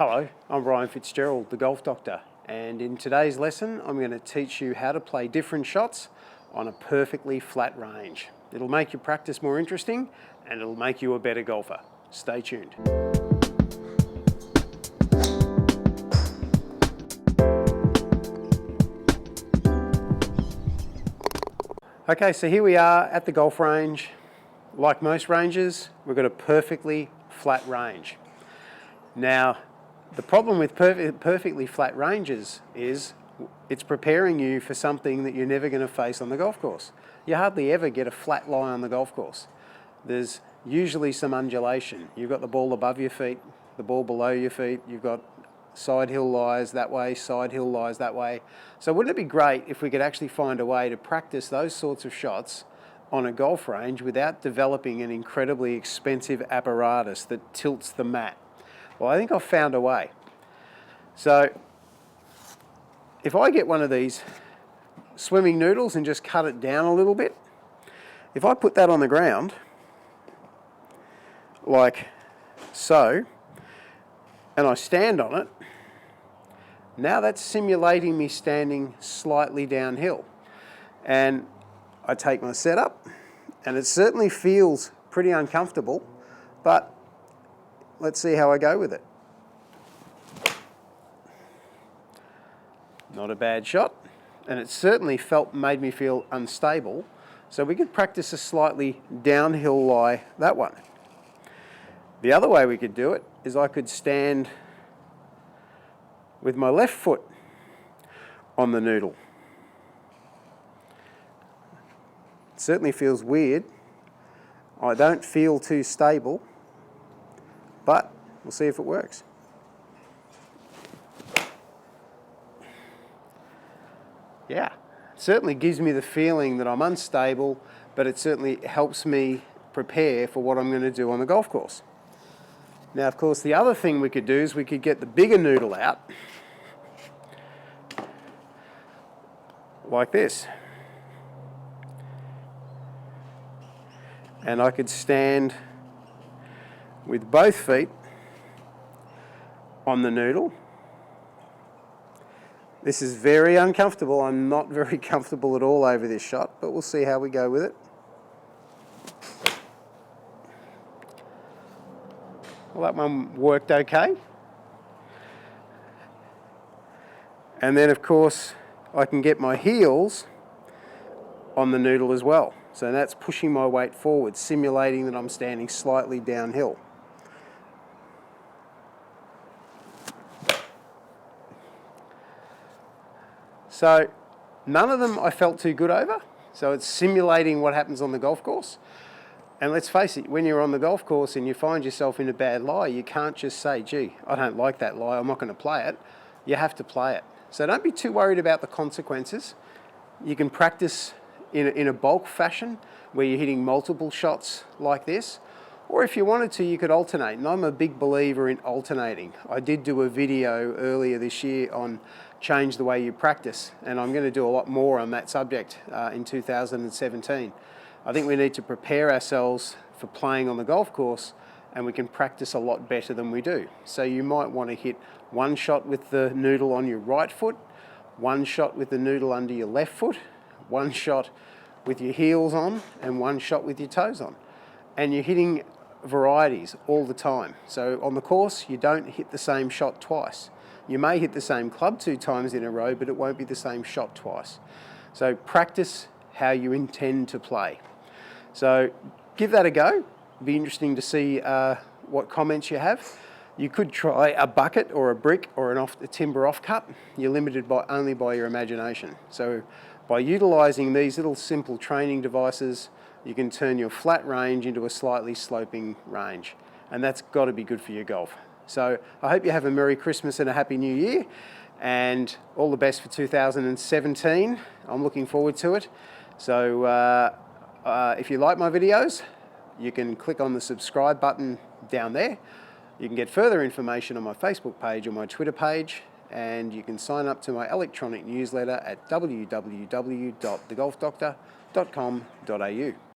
Hello, I'm Brian Fitzgerald, the Golf Doctor, and in today's lesson I'm going to teach you how to play different shots on a perfectly flat range. It'll make your practice more interesting and it'll make you a better golfer. Stay tuned. Okay, so here we are at the golf range. Like most ranges, we've got a perfectly flat range. Now, the problem with perfectly flat ranges is it's preparing you for something that you're never going to face on the golf course. You hardly ever get a flat lie on the golf course. There's usually some undulation. You've got the ball above your feet, the ball below your feet, you've got side hill lies that way, side hill lies that way. So wouldn't it be great if we could actually find a way to practice those sorts of shots on a golf range without developing an incredibly expensive apparatus that tilts the mat? Well, I think I've found a way. So if I get one of these swimming noodles and just cut it down a little bit, if I put that on the ground, like so, and I stand on it, now that's simulating me standing slightly downhill. And I take my setup, and it certainly feels pretty uncomfortable, but let's see how I go with it. Not a bad shot, and it certainly made me feel unstable, so we could practice a slightly downhill lie that one. The other way we could do it is I could stand with my left foot on the noodle. It certainly feels weird. I don't feel too stable, but we'll see if it works. Yeah, it certainly gives me the feeling that I'm unstable, but it certainly helps me prepare for what I'm going to do on the golf course. Now, of course, the other thing we could do is we could get the bigger noodle out, like this. And I could stand with both feet on the noodle. This is very uncomfortable. I'm not very comfortable at all over this shot, but we'll see how we go with it. Well, that one worked okay. And then, of course, I can get my heels on the noodle as well. So that's pushing my weight forward, simulating that I'm standing slightly downhill. So none of them I felt too good over. So it's simulating what happens on the golf course. And let's face it, when you're on the golf course and you find yourself in a bad lie, you can't just say, gee, I don't like that lie, I'm not going to play it. You have to play it. So don't be too worried about the consequences. You can practice in a bulk fashion where you're hitting multiple shots like this. Or if you wanted to, you could alternate. And I'm a big believer in alternating. I did do a video earlier this year on change the way you practice, and I'm going to do a lot more on that subject in 2017. I think we need to prepare ourselves for playing on the golf course, and we can practice a lot better than we do. So you might want to hit one shot with the noodle on your right foot, one shot with the noodle under your left foot, one shot with your heels on, and one shot with your toes on. And you're hitting varieties all the time. So on the course, you don't hit the same shot twice. You may hit the same club 2 times in a row, but it won't be the same shot twice. So practice how you intend to play. So give that a go. It'll be interesting to see what comments you have. You could try a bucket or a brick or a timber offcut. You're limited only by your imagination. So by utilising these little simple training devices, you can turn your flat range into a slightly sloping range. And that's got to be good for your golf. So I hope you have a Merry Christmas and a Happy New Year, and all the best for 2017. I'm looking forward to it. So if you like my videos, you can click on the subscribe button down there. You can get further information on my Facebook page or my Twitter page, and you can sign up to my electronic newsletter at www.thegolfdoctor.com.au.